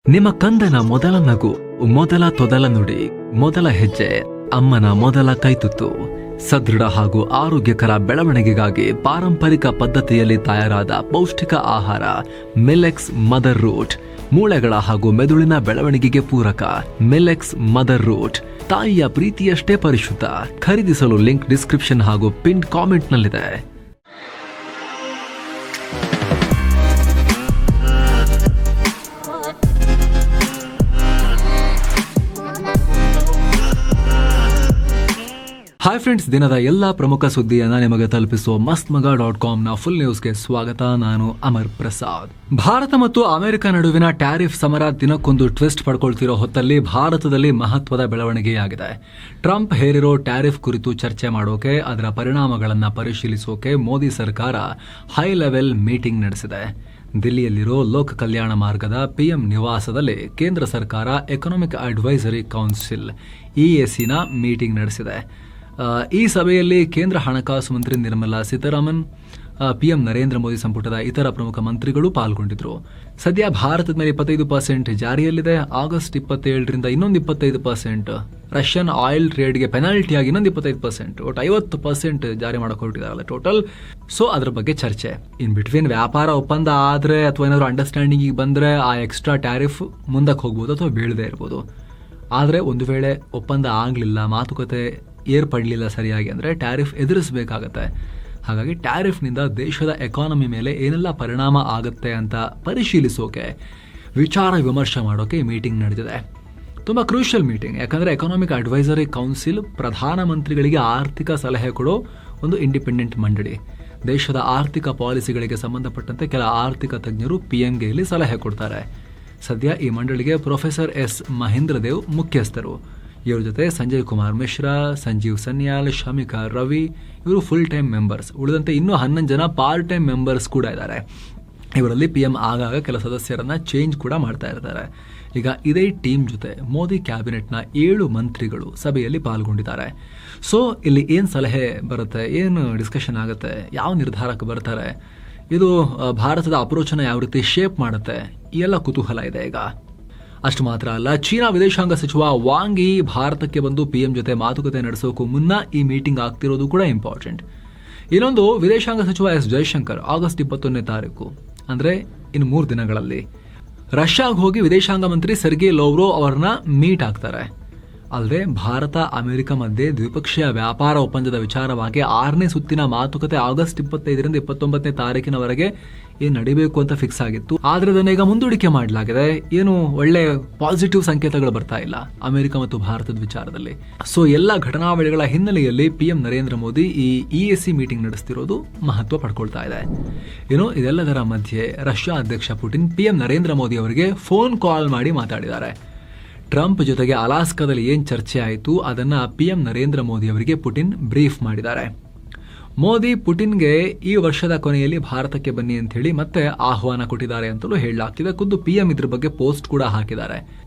ನಿಮ್ಮ ಕಂದನ ಮೊದಲ ನಗು, ಮೊದಲ ತೊದಲ ನುಡಿ, ಮೊದಲ ಹೆಜ್ಜೆ, ಅಮ್ಮನ ಮೊದಲ ಕೈತುತ್ತು, ಸದೃಢ ಹಾಗೂ ಆರೋಗ್ಯಕರ ಬೆಳವಣಿಗೆಗಾಗಿ ಪಾರಂಪರಿಕ ಪದ್ಧತಿಯಲ್ಲಿ ತಯಾರಾದ ಪೌಷ್ಟಿಕ ಆಹಾರ ಮಿಲೆಕ್ಸ್ ಮದರ್ ರೂಟ್, ಮೂಳೆಗಳ ಹಾಗೂ ಮೆದುಳಿನ ಬೆಳವಣಿಗೆಗೆ ಪೂರಕ. ಮಿಲೆಕ್ಸ್ ಮದರ್ ರೂಟ್ ತಾಯಿಯ ಪ್ರೀತಿಯಷ್ಟೇ ಪರಿಶುದ್ಧ. ಖರೀದಿಸಲು ಲಿಂಕ್ ಡಿಸ್ಕ್ರಿಪ್ಷನ್ ಹಾಗೂ ಪಿನ್ ಕಾಮೆಂಟ್ನಲ್ಲಿದೆ. ಹಾಯ್ ಫ್ರೆಂಡ್ಸ್, ದಿನದ ಎಲ್ಲ ಪ್ರಮುಖ ಸುದ್ದಿಯನ್ನ ನಿಮಗೆ ತಲುಪಿಸುವ mastmaga.com ಫುಲ್ ನ್ಯೂಸ್ಗೆ ಸ್ವಾಗತ. ನಾನು ಅಮರ್ ಪ್ರಸಾದ್. ಭಾರತ ಮತ್ತು ಅಮೆರಿಕ ನಡುವಿನ ಟ್ಯಾರಿಫ್ ಸಮರ ದಿನಕ್ಕೊಂದು ಟ್ವಿಸ್ಟ್ ಪಡ್ಕೊಳ್ತಿರೋ ಹೊತ್ತಲ್ಲಿ ಭಾರತದಲ್ಲಿ ಮಹತ್ವದ ಬೆಳವಣಿಗೆಯಾಗಿದೆ. ಟ್ರಂಪ್ ಹೇರಿರೋ ಟ್ಯಾರಿಫ್ ಕುರಿತು ಚರ್ಚೆ ಮಾಡೋಕೆ, ಅದರ ಪರಿಣಾಮಗಳನ್ನು ಪರಿಶೀಲಿಸೋಕೆ ಮೋದಿ ಸರ್ಕಾರ ಹೈ ಲೆವೆಲ್ ಮೀಟಿಂಗ್ ನಡೆಸಿದೆ. ದಿಲ್ಲಿಯಲ್ಲಿರೋ ಲೋಕ ಕಲ್ಯಾಣ ಮಾರ್ಗದ ಪಿಎಂ ನಿವಾಸದಲ್ಲಿ ಕೇಂದ್ರ ಸರ್ಕಾರ ಎಕನಾಮಿಕ್ ಅಡ್ವೈಸರಿ ಕೌನ್ಸಿಲ್ ಇಎಸಿನ ಮೀಟಿಂಗ್ ನಡೆಸಿದೆ. ಈ ಸಭೆಯಲ್ಲಿ ಕೇಂದ್ರ ಹಣಕಾಸು ಮಂತ್ರಿ ನಿರ್ಮಲಾ ಸೀತಾರಾಮನ್, ಪಿಎಂ ನರೇಂದ್ರ ಮೋದಿ ಸಂಪುಟದ ಇತರ ಪ್ರಮುಖ ಮಂತ್ರಿಗಳು ಪಾಲ್ಗೊಂಡಿದ್ರು. ಸದ್ಯ ಭಾರತದ ಮೇಲೆ 25% ಜಾರಿಯಲ್ಲಿದೆ. ಆಗಸ್ಟ್ 27ರಿಂದ ಇನ್ನೊಂದು 25% ರಷ್ಯನ್ ಆಯಿಲ್ ಟ್ರೇಡ್ಗೆ ಪೆನಾಲ್ಟಿಯಾಗಿ ಇನ್ನೊಂದು 25%, ಒಟ್ಟು 50% ಜಾರಿ ಮಾಡಕ್ಕೆ ಹೊರಟಿದಾರಲ್ಲ ಟೋಟಲ್. ಸೊ ಅದ್ರ ಬಗ್ಗೆ ಚರ್ಚೆ. ಇನ್ ಬಿಟ್ವೀನ್ ವ್ಯಾಪಾರ ಒಪ್ಪಂದ ಆದ್ರೆ ಅಥವಾ ಏನಾದ್ರು ಅಂಡರ್ಸ್ಟ್ಯಾಂಡಿಂಗ್ ಬಂದ್ರೆ ಆ ಎಕ್ಸ್ಟ್ರಾ ಟ್ಯಾರಿಫ್ ಮುಂದಕ್ಕೆ ಹೋಗ್ಬೋದು ಅಥವಾ ಬೀಳದೇ ಇರ್ಬೋದು. ಆದರೆ ಒಂದು ವೇಳೆ ಒಪ್ಪಂದ ಆಗಲಿಲ್ಲ, ಮಾತುಕತೆ ಏರ್ಪಡಲಿಲ್ಲ ಸರಿಯಾಗಿ ಅಂದರೆ ಟ್ಯಾರಿಫ್ ಎದುರಿಸಬೇಕಾಗತ್ತೆ. ಹಾಗಾಗಿ ಟ್ಯಾರಿಫ್ನಿಂದ ದೇಶದ ಎಕಾನಮಿ ಮೇಲೆ ಏನೆಲ್ಲ ಪರಿಣಾಮ ಆಗುತ್ತೆ ಅಂತ ಪರಿಶೀಲಿಸೋಕೆ, ವಿಚಾರ ವಿಮರ್ಶೆ ಮಾಡೋಕೆ ಈ ಮೀಟಿಂಗ್ ನಡೆದಿದೆ. ತುಂಬ ಕ್ರೂಷಿಯಲ್ ಮೀಟಿಂಗ್. ಯಾಕಂದರೆ ಎಕನಾಮಿಕ್ ಅಡ್ವೈಸರಿ ಕೌನ್ಸಿಲ್ ಪ್ರಧಾನಮಂತ್ರಿಗಳಿಗೆ ಆರ್ಥಿಕ ಸಲಹೆ ಕೊಡೋ ಒಂದು ಇಂಡಿಪೆಂಡೆಂಟ್ ಮಂಡಳಿ. ದೇಶದ ಆರ್ಥಿಕ ಪಾಲಿಸಿಗಳಿಗೆ ಸಂಬಂಧಪಟ್ಟಂತೆ ಕೆಲ ಆರ್ಥಿಕ ತಜ್ಞರು ಪಿಎಂಗೆ ಇಲ್ಲಿ ಸಲಹೆ ಕೊಡ್ತಾರೆ. ಸದ್ಯ ಈ ಮಂಡಳಿಗೆ ಪ್ರೊಫೆಸರ್ ಎಸ್ ಮಹೇಂದ್ರ ದೇವ್ ಮುಖ್ಯಸ್ಥರು. ಇವ್ರ ಜೊತೆ ಸಂಜಯ್ ಕುಮಾರ್ ಮಿಶ್ರಾ, ಸಂಜೀವ್ ಸನ್ಯಾಲ್, ಶಮಿಕಾ ರವಿ ಇವರು ಫುಲ್ ಟೈಮ್ ಮೆಂಬರ್ಸ್. ಉಳಿದಂತೆ ಇನ್ನೂ 11 ಜನ ಪಾರ್ಟ್ ಟೈಮ್ ಮೆಂಬರ್ಸ್ ಕೂಡ ಇದ್ದಾರೆ. ಇವರಲ್ಲಿ ಪಿಎಂ ಆಗಾಗ ಕೆಲ ಸದಸ್ಯರನ್ನ ಚೇಂಜ್ ಕೂಡ ಮಾಡ್ತಾ ಇರ್ತಾರೆ. ಈಗ ಇದೇ ಟೀಮ್ ಜೊತೆ ಮೋದಿ ಕ್ಯಾಬಿನೆಟ್ನ 7 ಮಂತ್ರಿಗಳು ಸಭೆಯಲ್ಲಿ ಪಾಲ್ಗೊಂಡಿದ್ದಾರೆ. ಸೊ ಇಲ್ಲಿ ಏನು ಸಲಹೆ ಬರುತ್ತೆ, ಏನು ಡಿಸ್ಕಷನ್ ಆಗುತ್ತೆ, ಯಾವ ನಿರ್ಧಾರಕ್ಕೆ ಬರ್ತಾರೆ, ಇದು ಭಾರತದ ಅಪ್ರೋಚನ್ನ ಯಾವ ರೀತಿ ಶೇಪ್ ಮಾಡುತ್ತೆ, ಈ ಎಲ್ಲ ಕುತೂಹಲ ಇದೆ ಈಗ. ಅಷ್ಟು ಮಾತ್ರ ಅಲ್ಲ, ಚೀನಾ ವಿದೇಶಾಂಗ ಸಚಿವ ವಾಂಗ್ ಯಿ ಭಾರತಕ್ಕೆ ಬಂದು ಪಿಎಂ ಜೊತೆ ಮಾತುಕತೆ ನಡೆಸೋಕು ಮುನ್ನ ಈ ಮೀಟಿಂಗ್ ಆಗ್ತಿರೋದು ಕೂಡ ಇಂಪಾರ್ಟೆಂಟ್. ಇನ್ನೊಂದು, ವಿದೇಶಾಂಗ ಸಚಿವ ಎಸ್ ಜೈಶಂಕರ್ ಆಗಸ್ಟ್ 21ನೇ ತಾರೀಕು ಅಂದ್ರೆ ಇನ್ನು 3 ದಿನಗಳಲ್ಲಿ ರಷ್ಯಾಗೆ ಹೋಗಿ ವಿದೇಶಾಂಗ ಮಂತ್ರಿ ಸೆರ್ಗೆ ಲೋವ್ರೋವ್ ಅವರನ್ನ ಮೀಟ್ ಆಗ್ತಾರೆ. ಅಲ್ಲದೆ ಭಾರತ ಅಮೆರಿಕ ಮಧ್ಯೆ ದ್ವಿಪಕ್ಷೀಯ ವ್ಯಾಪಾರ ಒಪ್ಪಂದದ ವಿಚಾರವಾಗಿ 6ನೇ ಸುತ್ತಿನ ಮಾತುಕತೆ ಆಗಸ್ಟ್ 25ರಿಂದ 29ನೇ ತಾರೀಕಿನವರೆಗೆ ಏನು ನಡಿಬೇಕು ಅಂತ ಫಿಕ್ಸ್ ಆಗಿತ್ತು. ಆದ್ರೆ ಅದನ್ನ ಈಗ ಮುಂದೂಡಿಕೆ ಮಾಡಲಾಗಿದೆ. ಏನು ಒಳ್ಳೆ ಪಾಸಿಟಿವ್ ಸಂಕೇತಗಳು ಬರ್ತಾ ಇಲ್ಲ ಅಮೆರಿಕ ಮತ್ತು ಭಾರತದ ವಿಚಾರದಲ್ಲಿ. ಸೊ ಎಲ್ಲ ಘಟನಾವಳಿಗಳ ಹಿನ್ನೆಲೆಯಲ್ಲಿ ಪಿಎಂ ನರೇಂದ್ರ ಮೋದಿ ಈ ಇಎಸಿ ಮೀಟಿಂಗ್ ನಡೆಸ್ತಿರೋದು ಮಹತ್ವ ಪಡ್ಕೊಳ್ತಾ ಇದೆ. ಏನು ಇದೆಲ್ಲದರ ಮಧ್ಯೆ ರಷ್ಯಾ ಅಧ್ಯಕ್ಷ ಪುಟಿನ್ ಪಿಎಂ ನರೇಂದ್ರ ಮೋದಿ ಅವರಿಗೆ ಫೋನ್ ಕಾಲ್ ಮಾಡಿ ಮಾತಾಡಿದ್ದಾರೆ. ಟ್ರಂಪ್ ಜೊತೆಗೆ ಅಲಾಸ್ಕಾದಲ್ಲಿ ಏನ್ ಚರ್ಚೆ ಆಯಿತು ಅದನ್ನ ಪಿಎಂ ನರೇಂದ್ರ ಮೋದಿ ಅವರಿಗೆ ಪುಟಿನ್ ಬ್ರೀಫ್ ಮಾಡಿದ್ದಾರೆ. ಮೋದಿ ಪುಟಿನ್ಗೆ ಈ ವರ್ಷದ ಕೊನೆಯಲ್ಲಿ ಭಾರತಕ್ಕೆ ಬನ್ನಿ ಅಂತ ಹೇಳಿ ಮತ್ತೆ ಆಹ್ವಾನ ಕೊಟ್ಟಿದ್ದಾರೆ ಅಂತಲೂ ಹೇಳಲಾಗ್ತಿದೆ. ಖುದ್ದು ಪಿಎಂ ಇದ್ರ ಬಗ್ಗೆ ಪೋಸ್ಟ್ ಕೂಡ ಹಾಕಿದ್ದಾರೆ.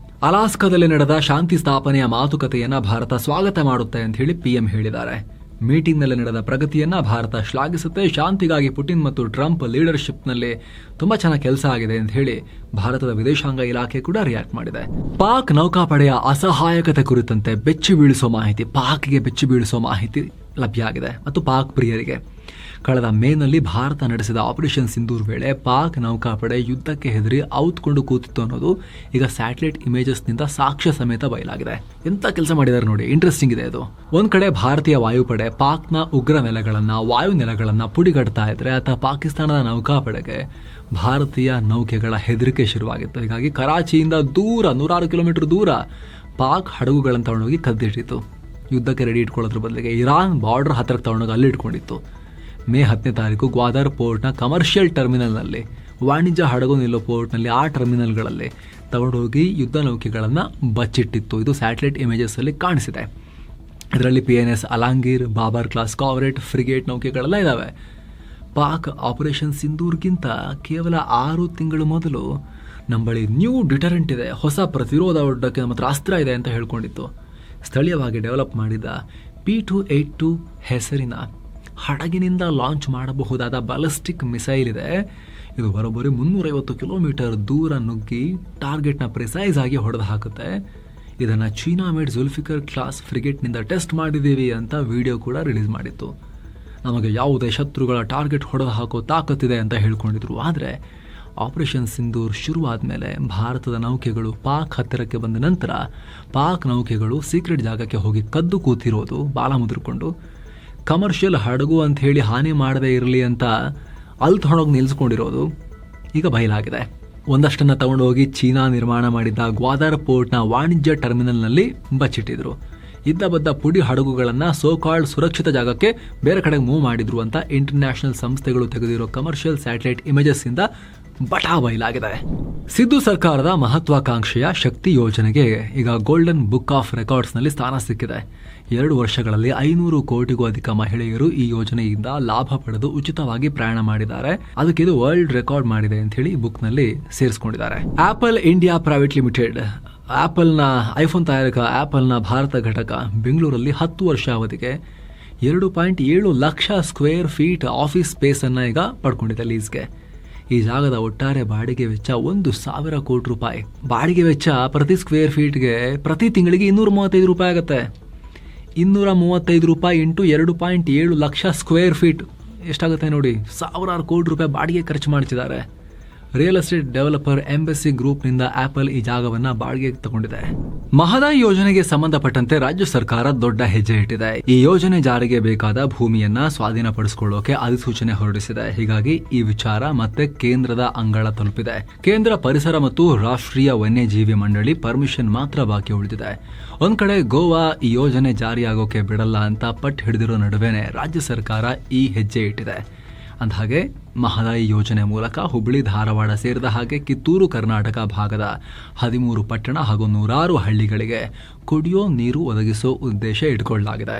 ಅಲಾಸ್ಕಾದಲ್ಲಿ ನಡೆದ ಶಾಂತಿ ಸ್ಥಾಪನೆಯ ಮಾತುಕತೆಯನ್ನ ಭಾರತ ಸ್ವಾಗತ ಮಾಡುತ್ತೆ ಅಂತ ಹೇಳಿ ಪಿಎಂ ಹೇಳಿದ್ದಾರೆ. ಮೀಟಿಂಗ್ ನಲ್ಲಿ ನಡೆದ ಪ್ರಗತಿಯನ್ನ ಭಾರತ ಶ್ಲಾಘಿಸುತ್ತೆ. ಶಾಂತಿಗಾಗಿ ಪುಟಿನ್ ಮತ್ತು ಟ್ರಂಪ್ ಲೀಡರ್ಶಿಪ್ ನಲ್ಲಿ ತುಂಬಾ ಚೆನ್ನಾಗಿ ಕೆಲಸ ಆಗಿದೆ ಅಂತ ಹೇಳಿ ಭಾರತದ ವಿದೇಶಾಂಗ ಇಲಾಖೆ ಕೂಡ ರಿಯಾಕ್ಟ್ ಮಾಡಿದೆ. ಪಾಕ್ ನೌಕಾಪಡೆಯ ಅಸಹಾಯಕತೆ ಕುರಿತಂತೆ ಬೆಚ್ಚಿ ಬೀಳಿಸೋ ಮಾಹಿತಿ, ಪಾಕ್ಗೆ ಬೆಚ್ಚಿ ಬೀಳಿಸೋ ಮಾಹಿತಿ ಲಭ್ಯ ಆಗಿದೆ. ಮತ್ತು ಪಾಕ್ ಪ್ರಿಯರಿಗೆ ಕಳೆದ ಮೇನಲ್ಲಿ ಭಾರತ ನಡೆಸಿದ ಆಪರೇಷನ್ ಸಿಂಧೂರ್ ವೇಳೆ ಪಾಕ್ ನೌಕಾಪಡೆ ಯುದ್ಧಕ್ಕೆ ಹೆದರಿ ಔತ್ಕೊಂಡು ಕೂತಿತ್ತು ಅನ್ನೋದು ಈಗ ಸ್ಯಾಟಲೈಟ್ ಇಮೇಜಸ್ ನಿಂದ ಸಾಕ್ಷ್ಯ ಸಮೇತ ಬಯಲಾಗಿದೆ. ಎಂತ ಕೆಲಸ ಮಾಡಿದ್ದಾರೆ ನೋಡಿ, ಇಂಟ್ರೆಸ್ಟಿಂಗ್ ಇದೆ ಇದು. ಒಂದ್ ಕಡೆ ಭಾರತೀಯ ವಾಯುಪಡೆ ಪಾಕ್ನ ಉಗ್ರ ನೆಲೆಗಳನ್ನ, ವಾಯು ನೆಲೆಗಳನ್ನ ಪುಡಿಗಡ್ತಾ ಇದ್ರೆ, ಅಥವಾ ಪಾಕಿಸ್ತಾನದ ನೌಕಾಪಡೆಗೆ ಭಾರತೀಯ ನೌಕೆಗಳ ಹೆದರಿಕೆ ಶುರುವಾಗಿತ್ತು. ಹೀಗಾಗಿ ಕರಾಚಿಯಿಂದ ದೂರ 106 ಕಿಲೋಮೀಟರ್ ದೂರ ಪಾಕ್ ಹಡಗುಗಳನ್ನು ತಗೊಂಡೋಗಿ ಕದ್ದಿಟ್ಟಿತ್ತು. ಯುದ್ಧಕ್ಕೆ ರೆಡಿ ಇಟ್ಕೊಳ್ಳೋದ್ರ ಬದಲಿಗೆ ಇರಾನ್ ಬಾರ್ಡರ್ ಹತ್ತಿರಕ್ಕೆ ತಗೊಂಡೋಗಿ ಅಲ್ಲಿ ಇಟ್ಕೊಂಡಿತ್ತು. ಮೇ 10ನೇ ತಾರೀಕು ಗ್ವಾದರ್ ಪೋರ್ಟ್ನ ಕಮರ್ಷಿಯಲ್ ಟರ್ಮಿನಲ್ನಲ್ಲಿ, ವಾಣಿಜ್ಯ ಹಡಗು ನಿಲ್ಲೋ ಪೋರ್ಟ್ನಲ್ಲಿ, ಆ ಟರ್ಮಿನಲ್ಗಳಲ್ಲಿ ತಗೊಂಡೋಗಿ ಯುದ್ಧ ನೌಕೆಗಳನ್ನು ಬಚ್ಚಿಟ್ಟಿತ್ತು. ಇದು ಸ್ಯಾಟಲೈಟ್ ಇಮೇಜಸ್ ಅಲ್ಲಿ ಕಾಣಿಸಿದೆ. ಇದರಲ್ಲಿ PNS Alamgir, Babur class corvette, frigate ನೌಕೆಗಳೆಲ್ಲ ಇದಾವೆ. ಪಾಕ್ ಆಪರೇಷನ್ ಸಿಂಧೂರ್ಗಿಂತ ಕೇವಲ 6 ತಿಂಗಳು ಮೊದಲು ನಮ್ಮ ಬಳಿ ನ್ಯೂ ಡಿಟರೆಂಟ್ ಇದೆ, ಹೊಸ ಪ್ರತಿರೋಧ ಒಡ್ಡಕ್ಕೆ ನಮ್ಮ ಹತ್ರ ಅಸ್ತ್ರ ಇದೆ ಅಂತ ಹೇಳ್ಕೊಂಡಿತ್ತು. ಸ್ಥಳೀಯವಾಗಿ ಡೆವಲಪ್ ಮಾಡಿದ P282 ಹೆಸರಿನ ಹಡಗಿನಿಂದ ಲಾಂಚ್ ಮಾಡಬಹುದಾದ ಬ್ಯಾಲಿಸ್ಟಿಕ್ ಮಿಸೈಲ್ ಇದೆ. ಇದು ಬರೋಬ್ಬರಿ 350 ಕಿಲೋಮೀಟರ್ ದೂರ ನುಗ್ಗಿ ಟಾರ್ಗೆಟ್ನ ಪ್ರಿಸೈಸ್ ಆಗಿ ಹೊಡೆದು ಹಾಕುತ್ತೆ. ಇದನ್ನು ಚೀನಾ ಮೇಡ್ ಜುಲ್ಫಿಕರ್ ಕ್ಲಾಸ್ ಫ್ರಿಗೇಟ್ನಿಂದ ಟೆಸ್ಟ್ ಮಾಡಿದ್ದೀವಿ ಅಂತ ವಿಡಿಯೋ ಕೂಡ ರಿಲೀಸ್ ಮಾಡಿತ್ತು. ನಮಗೆ ಯಾವುದೇ ಶತ್ರುಗಳ ಟಾರ್ಗೆಟ್ ಹೊಡೆದು ಹಾಕೋ ತಾಕತ್ತಿದೆ ಅಂತ ಹೇಳ್ಕೊಂಡಿದ್ರು. ಆದರೆ ಆಪರೇಷನ್ ಸಿಂಧೂರ್ ಶುರುವಾದ ಮೇಲೆ ಭಾರತದ ನೌಕೆಗಳು ಪಾಕ್ ಹತ್ತಿರಕ್ಕೆ ಬಂದ ನಂತರ ಪಾಕ್ ನೌಕೆಗಳು ಸೀಕ್ರೆಟ್ ಜಾಗಕ್ಕೆ ಹೋಗಿ ಕದ್ದು ಕೂತಿರೋದು ಬಾಲ ಮುದುರ್ಕೊಂಡು, ಕಮರ್ಷಿಯಲ್ ಹಡಗು ಅಂತ ಹೇಳಿ ಹಾನಿ ಮಾಡದೇ ಇರಲಿ ಅಂತ ಅಲ್ಲಿ ತೊಗೊಂಡೋಗಿ ನಿಲ್ಲಿಸ್ಕೊಂಡಿರೋದು ಈಗ ಬಯಲಾಗಿದೆ. ಒಂದಷ್ಟನ್ನು ತಗೊಂಡೋಗಿ ಚೀನಾ ನಿರ್ಮಾಣ ಮಾಡಿದ್ದ ಗ್ವಾದರ್ ಪೋರ್ಟ್ನ ವಾಣಿಜ್ಯ ಟರ್ಮಿನಲ್ನಲ್ಲಿ ಬಚ್ಚಿಟ್ಟಿದ್ರು. ಇದ್ದ ಬದ್ದ ಪುಡಿ ಹಡಗುಗಳನ್ನು ಸೋಕಾಲ್ಡ್ ಸುರಕ್ಷಿತ ಜಾಗಕ್ಕೆ ಬೇರೆ ಕಡೆಗೆ ಮೂವ್ ಮಾಡಿದ್ರು ಅಂತ ಇಂಟರ್ನ್ಯಾಷನಲ್ ಸಂಸ್ಥೆಗಳು ತೆಗೆದಿರೋ ಕಮರ್ಷಿಯಲ್ ಸ್ಯಾಟಲೈಟ್ ಇಮೇಜಸ್ ಇಂದ ಬಟಾ ಬಯಲಾಗಿದೆ. ಸಿದ್ದು ಸರ್ಕಾರದ ಮಹತ್ವಾಕಾಂಕ್ಷೆಯ ಶಕ್ತಿ ಯೋಜನೆಗೆ ಈಗ ಗೋಲ್ಡನ್ ಬುಕ್ ಆಫ್ ರೆಕಾರ್ಡ್ಸ್ನಲ್ಲಿ ಸ್ಥಾನ ಸಿಕ್ಕಿದೆ. 2 ವರ್ಷಗಳಲ್ಲಿ 500 ಕೋಟಿಗೂ ಅಧಿಕ ಮಹಿಳೆಯರು ಈ ಯೋಜನೆಯಿಂದ ಲಾಭ ಪಡೆದು ಉಚಿತವಾಗಿ ಪ್ರಯಾಣ ಮಾಡಿದ್ದಾರೆ. ಅದಕ್ಕೆ ಇದು ವರ್ಲ್ಡ್ ರೆಕಾರ್ಡ್ ಮಾಡಿದೆ ಅಂತ ಹೇಳಿ ಬುಕ್ನಲ್ಲಿ ಸೇರಿಸಿಕೊಂಡಿದ್ದಾರೆ. ಆಪಲ್ ಇಂಡಿಯಾ ಪ್ರೈವೇಟ್ ಲಿಮಿಟೆಡ್, ಆಪಲ್ನ ಐಫೋನ್ ತಯಾರಕ ಆಪಲ್ನ ಭಾರತ ಘಟಕ ಬೆಂಗಳೂರಲ್ಲಿ 10 ವರ್ಷ ಅವಧಿಗೆ 2.7 lakh square feet office space ಅನ್ನ ಈಗ ಪಡ್ಕೊಂಡಿದೆ ಲೀಸ್ಗೆ. ಈ ಜಾಗದ ಒಟ್ಟಾರೆ ಬಾಡಿಗೆ ವೆಚ್ಚ 1,000 ಕೋಟಿ ರೂಪಾಯಿ. ಬಾಡಿಗೆ ವೆಚ್ಚ ಪ್ರತಿ ಸ್ಕ್ವೇರ್ ಫೀಟ್ಗೆ ಪ್ರತಿ ತಿಂಗಳಿಗೆ 235 ರೂಪಾಯಿ ಆಗುತ್ತೆ. 235 ರೂಪಾಯಿ ಇಂಟು 2.7 ಲಕ್ಷ ಸ್ಕ್ವೇರ್ ಫೀಟ್ ಎಷ್ಟಾಗುತ್ತೆ ನೋಡಿ. ಸಾವಿರಾರು ಕೋಟಿ ರೂಪಾಯಿ ಬಾಡಿಗೆ ಖರ್ಚು ಮಾಡ್ತಿದ್ದಾರೆ. ರಿಯಲ್ ಎಸ್ಟೇಟ್ ಡೆವಲಪರ್ ಎಂಬೆಸಿ ಗ್ರೂಪ್ನಿಂದ ಆಪಲ್ ಈ ಜಾಗವನ್ನ ಬಾಡಿಗೆಗೆ ತಗೊಂಡಿದೆ. ಮಹದಾಯಿ ಯೋಜನೆಗೆ ಸಂಬಂಧಪಟ್ಟಂತೆ ರಾಜ್ಯ ಸರ್ಕಾರ ದೊಡ್ಡ ಹೆಜ್ಜೆ ಇಟ್ಟಿದೆ. ಈ ಯೋಜನೆ ಜಾರಿಗೆ ಬೇಕಾದ ಭೂಮಿಯನ್ನ ಸ್ವಾಧೀನಪಡಿಸಿಕೊಳ್ಳೋಕೆ ಅಧಿಸೂಚನೆ ಹೊರಡಿಸಿದೆ. ಹೀಗಾಗಿ ಈ ವಿಚಾರ ಮತ್ತೆ ಕೇಂದ್ರದ ಅಂಗಳ ತಲುಪಿದೆ. ಕೇಂದ್ರ ಪರಿಸರ ಮತ್ತು ರಾಷ್ಟ್ರೀಯ ವನ್ಯಜೀವಿ ಮಂಡಳಿ ಪರ್ಮಿಷನ್ ಮಾತ್ರ ಬಾಕಿ ಉಳಿದಿದೆ. ಒಂದ್ ಕಡೆ ಗೋವಾ ಈ ಯೋಜನೆ ಜಾರಿಯಾಗೋಕೆ ಬಿಡಲ್ಲ ಅಂತ ಪಟ್ಟು ಹಿಡಿದಿರೋ ನಡುವೆನೆ ರಾಜ್ಯ ಸರ್ಕಾರ ಈ ಹೆಜ್ಜೆ ಇಟ್ಟಿದೆ. ಅಂದಹಾಗೆ ಮಹದಾಯಿ ಯೋಜನೆ ಮೂಲಕ ಹುಬ್ಬಳ್ಳಿ ಧಾರವಾಡ ಸೇರಿದ ಹಾಗೆ ಕಿತ್ತೂರು ಕರ್ನಾಟಕ ಭಾಗದ 13 ಪಟ್ಟಣ ಹಾಗೂ 100 ಹಳ್ಳಿಗಳಿಗೆ ಕುಡಿಯೋ ನೀರು ಒದಗಿಸೋ ಉದ್ದೇಶ ಇಟ್ಕೊಳ್ಳಲಾಗಿದೆ.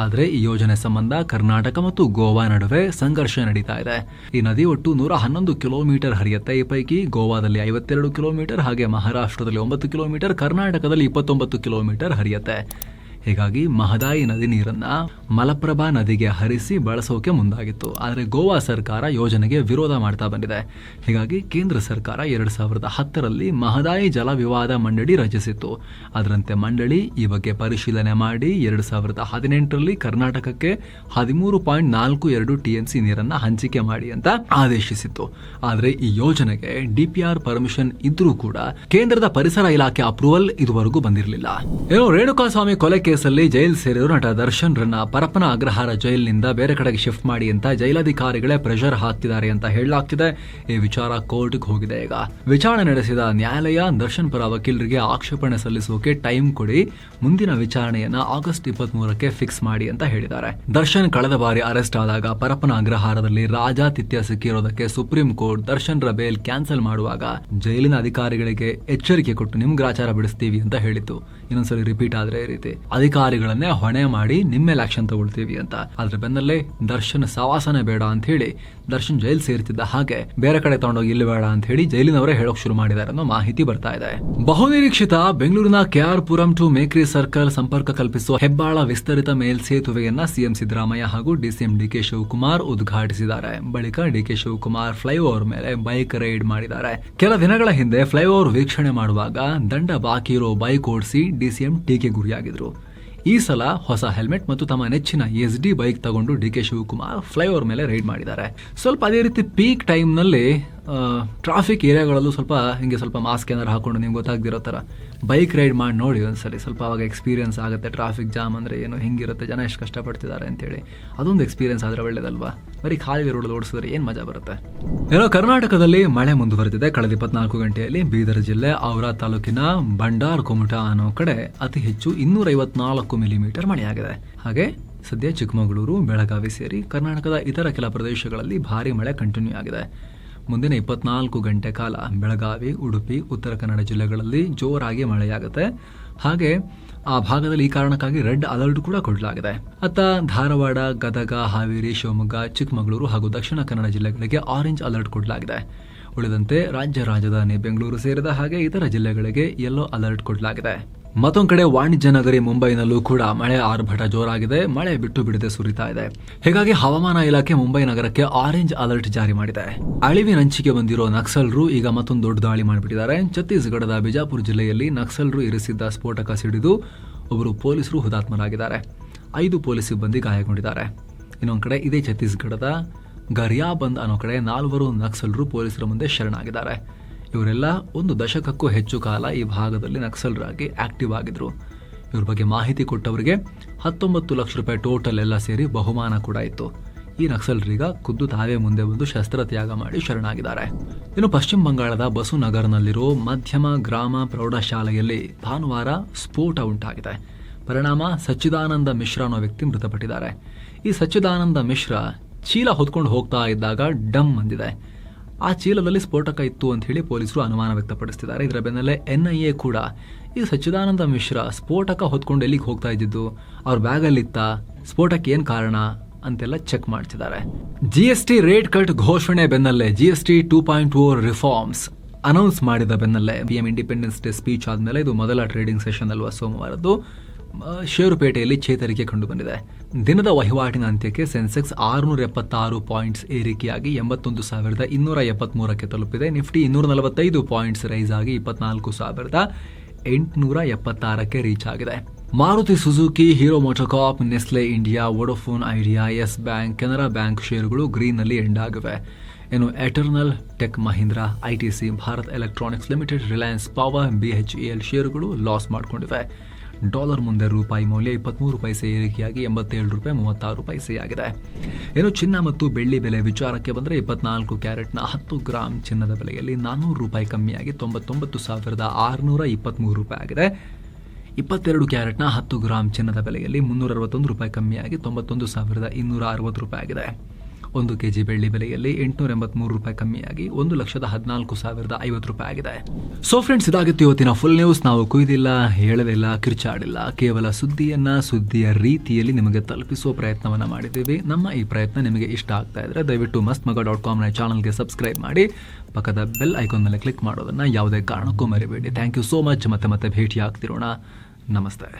ಆದರೆ ಈ ಯೋಜನೆ ಸಂಬಂಧ ಕರ್ನಾಟಕ ಮತ್ತು ಗೋವಾ ನಡುವೆ ಸಂಘರ್ಷ ನಡೀತಾ ಇದೆ. ಈ ನದಿ ಒಟ್ಟು 111 ಕಿಲೋಮೀಟರ್ ಹರಿಯುತ್ತೆ. ಈ ಪೈಕಿ ಗೋವಾದಲ್ಲಿ 52 ಕಿಲೋಮೀಟರ್, ಹಾಗೆ ಮಹಾರಾಷ್ಟ್ರದಲ್ಲಿ 9 ಕಿಲೋಮೀಟರ್, ಕರ್ನಾಟಕದಲ್ಲಿ 29 ಕಿಲೋಮೀಟರ್ ಹರಿಯುತ್ತೆ. ಹೀಗಾಗಿ ಮಹದಾಯಿ ನದಿ ನೀರನ್ನ ಮಲಪ್ರಭಾ ನದಿಗೆ ಹರಿಸಿ ಬಳಸೋಕೆ ಮುಂದಾಗಿತ್ತು. ಆದರೆ ಗೋವಾ ಸರ್ಕಾರ ಯೋಜನೆಗೆ ವಿರೋಧ ಮಾಡ್ತಾ ಬಂದಿದೆ. ಹೀಗಾಗಿ ಕೇಂದ್ರ ಸರ್ಕಾರ 2010ರಲ್ಲಿ ಮಹದಾಯಿ ಜಲ ವಿವಾದ ಮಂಡಳಿ ರಚಿಸಿತ್ತು. ಅದರಂತೆ ಮಂಡಳಿ ಈ ಬಗ್ಗೆ ಪರಿಶೀಲನೆ ಮಾಡಿ 2018ರಲ್ಲಿ ಕರ್ನಾಟಕಕ್ಕೆ 13.42 TMC ನೀರನ್ನ ಹಂಚಿಕೆ ಮಾಡಿ ಅಂತ ಆದೇಶಿಸಿತ್ತು. ಆದರೆ ಈ ಯೋಜನೆಗೆ DPR ಪರ್ಮಿಷನ್ ಇದ್ರೂ ಕೂಡ ಕೇಂದ್ರದ ಪರಿಸರ ಇಲಾಖೆ ಅಪ್ರೂವಲ್ ಇದುವರೆಗೂ ಬಂದಿರಲಿಲ್ಲ. ಏನೋ ರೇಣುಕಾಸ್ವಾಮಿ ಕೊಲೆ ಕೇಸಲ್ಲಿ ಜೈಲ್ ಸೇರಿರೋ ನಟ ದರ್ಶನ್ ರನ್ನ ಪರಪ್ಪನ ಅಗ್ರಹಾರ ಜೈಲಿನಿಂದ ಬೇರೆ ಕಡೆಗೆ ಶಿಫ್ಟ್ ಮಾಡಿ ಅಂತ ಜೈಲಾಧಿಕಾರಿಗಳೇ ಪ್ರೆಷರ್ ಹಾಕ್ತಿದ್ದಾರೆ ಅಂತ ಹೇಳಲಾಗ್ತಿದೆ. ಈ ವಿಚಾರ ಕೋರ್ಟ್ಗೆ ಹೋಗಿದೆ. ಈಗ ವಿಚಾರಣೆ ನಡೆಸಿದ ನ್ಯಾಯಾಲಯ ದರ್ಶನ್ ಪರ ವಕೀಲರಿಗೆ ಆಕ್ಷೇಪಣೆ ಸಲ್ಲಿಸೋಕೆ ಟೈಮ್ ಕೊಡಿ, ಮುಂದಿನ ವಿಚಾರಣೆಯನ್ನ ಆಗಸ್ಟ್ 23ಕ್ಕೆ ಫಿಕ್ಸ್ ಮಾಡಿ ಅಂತ ಹೇಳಿದ್ದಾರೆ. ದರ್ಶನ್ ಕಳೆದ ಬಾರಿ ಅರೆಸ್ಟ್ ಆದಾಗ ಪರಪ್ಪನ ಅಗ್ರಹಾರದಲ್ಲಿ ರಾಜಾತಿಥ್ಯ ಸಿಕ್ಕಿರೋದಕ್ಕೆ ಸುಪ್ರೀಂ ಕೋರ್ಟ್ ದರ್ಶನ್ ರ ಬೇಲ್ ಕ್ಯಾನ್ಸಲ್ ಮಾಡುವಾಗ ಜೈಲಿನ ಅಧಿಕಾರಿಗಳಿಗೆ ಎಚ್ಚರಿಕೆ ಕೊಟ್ಟು ನಿಮ್ ಗ್ರಾಚಾರ ಬಿಡಿಸ್ತೀವಿ ಅಂತ ಹೇಳಿತ್ತು. ಇನ್ನೊಂದ್ಸರಿ ರಿಪೀಟ್ ಆದ್ರೆ ಈ ರೀತಿ ಅಧಿಕಾರಿಗಳನ್ನೇ ಹೊಣೆ ಮಾಡಿ ನಿಮ್ಮೇಲೆ ಆಕ್ಷನ್ ತಗೊಳ್ತೀವಿ ಅಂತ. ಅದ್ರ ಬೆನ್ನಲ್ಲೇ ದರ್ಶನ್ ಸವಾಸನೆ ಬೇಡ ಅಂತ ಹೇಳಿ ದರ್ಶನ್ ಜೈಲ್ ಸೇರ್ತಿದ್ದ ಹಾಗೆ ಬೇರೆ ಕಡೆ ತಗೊಂಡೋಗಿ ಇಲ್ಲಿ ಬೇಡ ಅಂತ ಹೇಳಿ ಜೈಲಿನವರೇ ಹೇಳೋಕ್ ಶುರು ಮಾಡಿದ್ದಾರೆ ಅನ್ನೋ ಮಾಹಿತಿ ಬರ್ತಾ ಇದೆ. ಬಹುನಿರೀಕ್ಷಿತ ಬೆಂಗಳೂರಿನ KR Puram to Mekhri circle ಸಂಪರ್ಕ ಕಲ್ಪಿಸುವ ಹೆಬ್ಬಾಳ ವಿಸ್ತರಿತ ಮೇಲ್ಸೇತುವೆಯನ್ನ ಸಿಎಂ ಸಿದ್ದರಾಮಯ್ಯ ಹಾಗೂ DCM DK ಶಿವಕುಮಾರ್ ಉದ್ಘಾಟಿಸಿದ್ದಾರೆ. ಬಳಿಕ DK ಶಿವಕುಮಾರ್ ಫ್ಲೈಓವರ್ ಮೇಲೆ ಬೈಕ್ ರೈಡ್ ಮಾಡಿದ್ದಾರೆ. ಕೆಲ ದಿನಗಳ ಹಿಂದೆ ಫ್ಲೈಓವರ್ ವೀಕ್ಷಣೆ ಮಾಡುವಾಗ ದಂಡ ಬಾಕಿ ಇರೋ ಬೈಕ್ ಓಡಿಸಿ DCM ಟೀಕೆ ಗುರಿಯಾಗಿದ್ರು. ಈ ಸಲ ಹೊಸ ಹೆಲ್ಮೆಟ್ ಮತ್ತು ತಮ್ಮ ನೆಚ್ಚಿನ SD ಬೈಕ್ ತಗೊಂಡು DK ಶಿವಕುಮಾರ್ ಫ್ಲೈಓವರ್ ಮೇಲೆ ರೈಡ್ ಮಾಡಿದ್ದಾರೆ. ಸ್ವಲ್ಪ ಅದೇ ರೀತಿ ಪೀಕ್ ಟೈಮ್ ನಲ್ಲಿ ಟ್ರಾಫಿಕ್ ಏರಿಯಾಗಳಲ್ಲೂ ಸ್ವಲ್ಪ ಮಾಸ್ಕ್ ಏನಾರು ಹಾಕೊಂಡು ನಿಮ್ಗೆ ಗೊತ್ತಾಗ್ದಿರೋ ತರ ಬೈಕ್ ರೈಡ್ ಮಾಡಿ ನೋಡಿ ಒಂದ್ಸಲಿ. ಸ್ವಲ್ಪ ಅವಾಗ ಎಕ್ಸ್ಪೀರಿಯನ್ಸ್ ಆಗುತ್ತೆ. ಟ್ರಾಫಿಕ್ ಜಾಮ್ ಅಂದ್ರೆ ಏನು, ಹಿಂಗಿರುತ್ತೆ, ಜನ ಎಷ್ಟು ಕಷ್ಟಪಡ್ತಿದ್ದಾರೆ ಅಂತೇಳಿ ಅದೊಂದು ಎಕ್ಸ್ಪೀರಿಯನ್ಸ್ ಆದ್ರೆ ಒಳ್ಳೇದಲ್ವಾ. ಬರೀ ಖಾಲಿ ರೋಡ್ ಓಡಿಸಿದ್ರೆ ಏನ್ ಮಜಾ ಬರುತ್ತೆ. ಏನೋ ಕರ್ನಾಟಕದಲ್ಲಿ ಮಳೆ ಮುಂದುವರೆದಿದೆ. ಕಳೆದ 24 ಗಂಟೆಯಲ್ಲಿ ಬೀದರ್ ಜಿಲ್ಲೆ ಔರಾ ತಾಲೂಕಿನ ಬಂಡಾರ್ ಕುಮಟಾ ಅನ್ನೋ ಕಡೆ ಅತಿ ಹೆಚ್ಚು 254 ಮಿಲಿಮೀಟರ್ ಮಳೆಯಾಗಿದೆ. ಹಾಗೆ ಸದ್ಯ ಚಿಕ್ಕಮಗಳೂರು, ಬೆಳಗಾವಿ ಸೇರಿ ಕರ್ನಾಟಕದ ಇತರ ಕೆಲ ಪ್ರದೇಶಗಳಲ್ಲಿ ಭಾರಿ ಮಳೆ ಕಂಟಿನ್ಯೂ ಆಗಿದೆ. ಮುಂದಿನ 24 ಗಂಟೆ ಕಾಲ ಬೆಳಗಾವಿ, ಉಡುಪಿ, ಉತ್ತರ ಕನ್ನಡ ಜಿಲ್ಲೆಗಳಲ್ಲಿ ಜೋರಾಗಿ ಮಳೆಯಾಗುತ್ತೆ. ಹಾಗೆ ಆ ಭಾಗದಲ್ಲಿ ಈ ಕಾರಣಕ್ಕಾಗಿ ರೆಡ್ ಅಲರ್ಟ್ ಕೂಡ ಕೊಡಲಾಗಿದೆ. ಅತ್ತ ಧಾರವಾಡ, ಗದಗ, ಹಾವೇರಿ, ಶಿವಮೊಗ್ಗ, ಚಿಕ್ಕಮಗಳೂರು ಹಾಗೂ ದಕ್ಷಿಣ ಕನ್ನಡ ಜಿಲ್ಲೆಗಳಿಗೆ ಆರೆಂಜ್ ಅಲರ್ಟ್ ಕೊಡಲಾಗಿದೆ. ಉಳಿದಂತೆ ರಾಜ್ಯ ರಾಜಧಾನಿ ಬೆಂಗಳೂರು ಸೇರಿದ ಹಾಗೆ ಇತರ ಜಿಲ್ಲೆಗಳಿಗೆ ಯೆಲ್ಲೋ ಅಲರ್ಟ್ ಕೊಡಲಾಗಿದೆ. ಮತ್ತೊಂದು ಕಡೆ ವಾಣಿಜ್ಯ ನಗರಿ ಮುಂಬೈನಲ್ಲೂ ಕೂಡ ಮಳೆ ಆರ್ಭಟ ಜೋರಾಗಿದೆ. ಮಳೆ ಬಿಟ್ಟು ಬಿಡದೆ ಸುರಿತಾ ಇದೆ. ಹೀಗಾಗಿ ಹವಾಮಾನ ಇಲಾಖೆ ಮುಂಬೈ ನಗರಕ್ಕೆ ಆರೆಂಜ್ ಅಲರ್ಟ್ ಜಾರಿ ಮಾಡಿದೆ. ಅಳಿವಿನಂಚಿಗೆ ಬಂದಿರೋ ನಕ್ಸಲರು ಈಗ ಮತ್ತೊಂದು ದೊಡ್ಡ ದಾಳಿ ಮಾಡಿಬಿಟ್ಟಿದ್ದಾರೆ. ಛತ್ತೀಸ್ಗಢದ ಬಿಜಾಪುರ ಜಿಲ್ಲೆಯಲ್ಲಿ ನಕ್ಸಲರು ಇರಿಸಿದ್ದ ಸ್ಫೋಟಕ ಸಿಡಿದು ಒಬ್ಬರು ಪೊಲೀಸರು ಹುತಾತ್ಮರಾಗಿದ್ದಾರೆ. 5 ಪೊಲೀಸ್ ಸಿಬ್ಬಂದಿ ಗಾಯಗೊಂಡಿದ್ದಾರೆ. ಇನ್ನೊಂದು ಕಡೆ ಇದೇ ಛತ್ತೀಸ್ಗಢದ ಗರಿಯಾಬಂದ್ ಅನ್ನೋ ಕಡೆ 4 ನಕ್ಸಲರು ಪೊಲೀಸರ ಮುಂದೆ ಶರಣಾಗಿದ್ದಾರೆ. ಇವರೆಲ್ಲ 1 ದಶಕಕ್ಕೂ ಹೆಚ್ಚು ಕಾಲ ಈ ಭಾಗದಲ್ಲಿ ನಕ್ಸಲರಾಗಿ ಆಕ್ಟಿವ್ ಆಗಿದ್ರು. ಇವ್ರ ಬಗ್ಗೆ ಮಾಹಿತಿ ಕೊಟ್ಟವರಿಗೆ 19 ಲಕ್ಷ ರೂಪಾಯಿ ಟೋಟಲ್ ಎಲ್ಲ ಸೇರಿ ಬಹುಮಾನ ಕೂಡ ಇತ್ತು. ಈ ನಕ್ಸಲರೀಗ ಖುದ್ದು ತಾವೇ ಮುಂದೆ ಬಂದು ಶಸ್ತ್ರತ್ಯಾಗ ಮಾಡಿ ಶರಣಾಗಿದ್ದಾರೆ. ಇನ್ನು ಪಶ್ಚಿಮ ಬಂಗಾಳದ ಬಸುನಗರ್ನಲ್ಲಿರೋ ಮಧ್ಯಮ ಗ್ರಾಮ ಪ್ರೌಢಶಾಲೆಯಲ್ಲಿ ಭಾನುವಾರ ಸ್ಫೋಟ ಉಂಟಾಗಿದೆ. ಪರಿಣಾಮ ಸಚ್ಚಿದಾನಂದ ಮಿಶ್ರಾ ಅನ್ನೋ ವ್ಯಕ್ತಿ ಮೃತಪಟ್ಟಿದ್ದಾರೆ. ಈ ಸಚ್ಚಿದಾನಂದ ಮಿಶ್ರಾ ಚೀಲ ಹೊತ್ಕೊಂಡು ಹೋಗ್ತಾ ಇದ್ದಾಗ ಡಮ್ ಅಂದಿದೆ. ಆ ಚೀಲದಲ್ಲಿ ಸ್ಫೋಟಕ ಇತ್ತು ಅಂತ ಹೇಳಿ ಪೊಲೀಸರು ಅನುಮಾನ ವ್ಯಕ್ತಪಡಿಸ್ತಿದ್ದಾರೆ. ಇದರ ಬೆನ್ನಲ್ಲೇ NIA ಕೂಡ ಈ ಸಚ್ಚಿದಾನಂದ ಮಿಶ್ರಾ ಸ್ಫೋಟಕ ಹೊತ್ಕೊಂಡು ಎಲ್ಲಿಗೆ ಹೋಗ್ತಾ ಇದ್ದಿದ್ದು, ಅವ್ರ ಬ್ಯಾಗಲ್ಲಿತ್ತ, ಸ್ಫೋಟಕ್ಕೆ ಏನ್ ಕಾರಣ ಅಂತೆಲ್ಲ ಚೆಕ್ ಮಾಡ್ತಿದ್ದಾರೆ. GST ರೇಟ್ ಕಟ್ ಘೋಷಣೆ ಬೆನ್ನಲ್ಲೇ GST 2.0 ರಿಫಾರ್ಮ್ಸ್ ಅನೌನ್ಸ್ ಮಾಡಿದ ಬೆನ್ನಲ್ಲೇ PM ಇಂಡಿಪೆಂಡೆನ್ಸ್ ಡೇ ಸ್ಪೀಚ್ ಆದ್ಮೇಲೆ ಇದು ಮೊದಲ ಟ್ರೇಡಿಂಗ್ ಸೆಷನ್ ಅಲ್ವಾ ಸೋಮವಾರದ್ದು, ಷೇರುಪೇಟೆಯಲ್ಲಿ ಚೇತರಿಕೆ ಕಂಡು ಬಂದಿದೆ. ದಿನದ ವಹಿವಾಟಿನ ಅಂತ್ಯಕ್ಕೆ ಸೆನ್ಸೆಕ್ಸ್ 676 ಪಾಯಿಂಟ್ಸ್ ಏರಿಕೆಯಾಗಿ 81,273ಕ್ಕೆ ತಲುಪಿದೆ. ನಿಫ್ಟಿ 245 ಪಾಯಿಂಟ್ಸ್ ರೈಸ್ ಆಗಿ 24,876ಕ್ಕೆ ರೀಚ್ ಆಗಿದೆ. Maruti Suzuki, Hero MotoCorp, Nestle India, Vodafone Idea, Yes Bank, Canara Bank ಷೇರುಗಳು ಗ್ರೀನ್ ನಲ್ಲಿ ಎಂಡ್ ಆಗಿವೆ. ಇನ್ನು Eternal, Tech Mahindra, ITC, Bharat Electronics Limited, Reliance Power, BHEL ಷೇರುಗಳು ಲಾಸ್ ಮಾಡಿಕೊಂಡಿವೆ. ಡಾಲರ್ ಮುಂದೆ ರೂಪಾಯಿ ಮೌಲ್ಯ 23 ಪೈಸೆ ಏರಿಕೆಯಾಗಿ 87 ರೂಪಾಯಿ 36 ಪೈಸೆ ಆಗಿದೆ. ಇನ್ನು ಚಿನ್ನ ಮತ್ತು ಬೆಳ್ಳಿ ಬೆಲೆ ವಿಚಾರಕ್ಕೆ ಬಂದರೆ 24 ಕ್ಯಾರೆಟ್ನ 10 ಗ್ರಾಂ ಚಿನ್ನದ ಬೆಲೆಯಲ್ಲಿ 400 ರೂಪಾಯಿ ಕಮ್ಮಿಯಾಗಿ 99,623 ರೂಪಾಯಿ ಆಗಿದೆ. 22 ಕ್ಯಾರೆಟ್ನ 10 ಗ್ರಾಂ ಚಿನ್ನದ ಬೆಲೆಯಲ್ಲಿ 361 ರೂಪಾಯಿ ಕಮ್ಮಿಯಾಗಿ 91,260 ರೂಪಾಯಿ ಆಗಿದೆ. 1 ಕೆಜಿ ಬೆಳ್ಳಿ ಬೆಲೆಯಲ್ಲಿ 883 ರೂಪಾಯಿ ಕಮ್ಮಿಯಾಗಿ 1,14,050 ರೂಪಾಯಿ ಆಗಿದೆ. ಸೊ ಫ್ರೆಂಡ್ಸ್, ಇದಾಗಿತ್ತು ಇವತ್ತಿನ ಫುಲ್ ನ್ಯೂಸ್. ನಾವು ಕುಯ್ದಿಲ್ಲ, ಹೇಳದಿಲ್ಲ, ಕಿರ್ಚಾಡಿಲ್ಲ, ಕೇವಲ ಸುದ್ದಿಯ ರೀತಿಯಲ್ಲಿ ನಿಮಗೆ ತಲುಪಿಸುವ ಪ್ರಯತ್ನವನ್ನ ಮಾಡಿದ್ದೀವಿ. ನಮ್ಮ ಈ ಪ್ರಯತ್ನ ನಿಮಗೆ ಇಷ್ಟ ಆಗ್ತಾ ಇದ್ರೆ ದಯವಿಟ್ಟು mastmaga.com ನ ಚಾನಲ್ಗೆ ಸಬ್ಸ್ಕ್ರೈಬ್ ಮಾಡಿ ಪಕ್ಕದ ಬೆಲ್ ಐಕಾನ್ ಮೇಲೆ ಕ್ಲಿಕ್ ಮಾಡೋದನ್ನ ಯಾವುದೇ ಕಾರಣಕ್ಕೂ ಮರಿಬೇಡಿ. Thank you so much. ಮತ್ತೆ ಭೇಟಿ ಆಗ್ತಿರೋಣ. ನಮಸ್ತೆ.